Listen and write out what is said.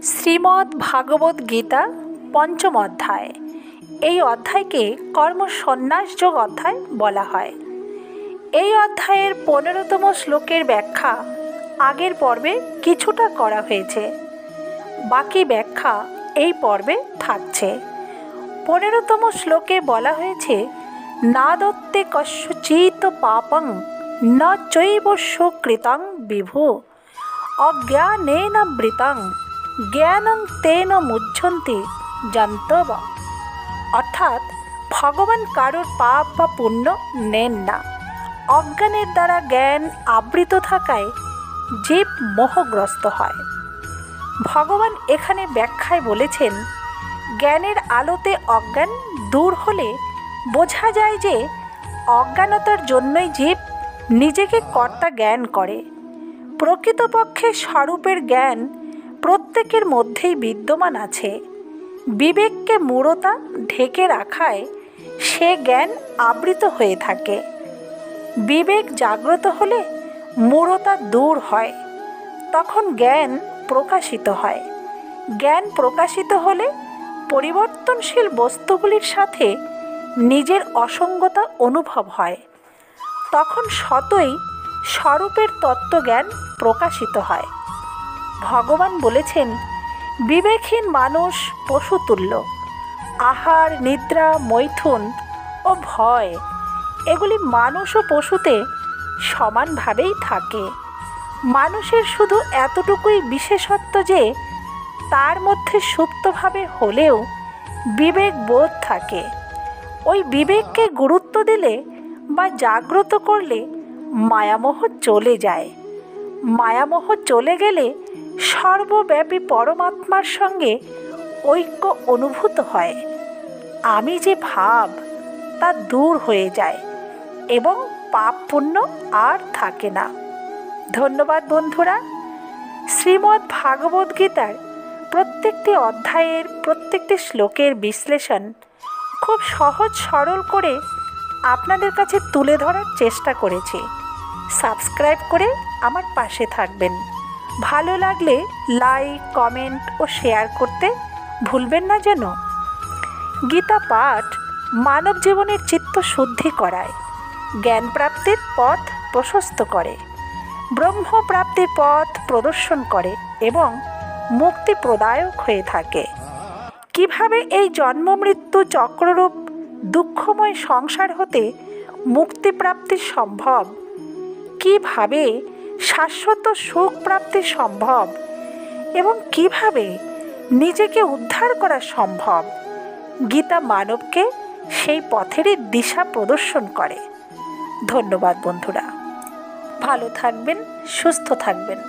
শ্রীমদ্ ভাগবত গীতা পঞ্চম অধ্যায়। এই অধ্যায়কে কর্মসন্ন্যাসযোগ অধ্যায় বলা হয়। এই অধ্যায়ের 15তম শ্লোকের ব্যাখ্যা আগের পর্বে কিছুটা করা হয়েছে, বাকি ব্যাখ্যা এই পর্বে থাকছে। 15তম শ্লোকে বলা হয়েছে, না দত্তে কস্যচিৎ পাপং ন চৈব সুকৃতং বিভু অজ্ঞানেন বৃতং জ্ঞানং তেন মুহ্যন্তি জান্তব। অর্থাৎ ভগবান কারোর পাপ বা পুণ্য নেন না। অজ্ঞানের দ্বারা জ্ঞান আবৃত থাকায় জীব মোহগ্রস্ত হয়। ভগবান এখানে ব্যাখ্যায় বলেছেন, জ্ঞানের আলোতে অজ্ঞান দূর হলে বোঝা যায় যে অজ্ঞানতার জন্যই জীব নিজেকে কর্তা জ্ঞান করে। প্রকৃতপক্ষে স্বরূপের জ্ঞান প্রত্যেকের মধ্যেই বিদ্যমান আছে। বিবেককে মূঢ়তা ঢেকে রাখায় সে জ্ঞান আবৃত হয়ে থাকে। বিবেক জাগ্রত হলে মূঢ়তা দূর হয়, তখন জ্ঞান প্রকাশিত হয়। জ্ঞান প্রকাশিত হলে পরিবর্তনশীল বস্তুগুলির সাথে নিজের অসঙ্গতা অনুভব হয়, তখন স্বতই স্বরূপের তত্ত্বজ্ঞান প্রকাশিত হয়। ভগবান বলেছেন, বিবেকহীন মানুষ পশুতুল্য। আহার, নিদ্রা, মৈথুন ও ভয় এগুলি মানুষ ও পশুতে সমানভাবেই থাকে। মানুষের শুধু এতটুকুই বিশেষত্ব যে তার মধ্যে সুপ্তভাবে হলেও বিবেক বোধ থাকে। ওই বিবেককে গুরুত্ব দিলে বা জাগ্রত করলে মায়ামোহ চলে যায়। মায়ামোহ চলে গেলে সর্বব্যাপী পরমাত্মার সঙ্গে ঐক্য অনুভূত হয়। আমি যে ভাব তা দূর হয়ে যায় এবং পাপ পুণ্য আর থাকে না। ধন্যবাদ বন্ধুরা। শ্রীমদ্ ভাগবত গীতার প্রত্যেকটি অধ্যায়ের প্রত্যেকটি শ্লোকের বিশ্লেষণ খুব সহজ সরল করে আপনাদের কাছে তুলে ধরার চেষ্টা করেছি। সাবস্ক্রাইব করে আমার পাশে থাকবেন। ভালো লাগলে লাইক, কমেন্ট ও শেয়ার করতে ভুলবেন না যেন। গীতা পাঠ মানব জীবনের চিত্ত শুদ্ধি করায়, জ্ঞান প্রাপ্তির পথ প্রশস্ত করে, ব্রহ্মপ্রাপ্তির পথ প্রদর্শন করে এবং মুক্তি প্রদায়ক হয়ে থাকে। কিভাবে এই জন্ম মৃত্যু চক্ররূপ দুঃখময় সংসার হতে মুক্তি প্রাপ্তি সম্ভব, কিভাবে শাশ্বত সুখ প্রাপ্তি সম্ভব এবং কিভাবে নিজেকে উদ্ধার করা সম্ভব, গীতা মানবকে সেই পথেরই দিশা প্রদর্শন করে। ধন্যবাদ বন্ধুরা। ভালো থাকবেন, সুস্থ থাকবেন।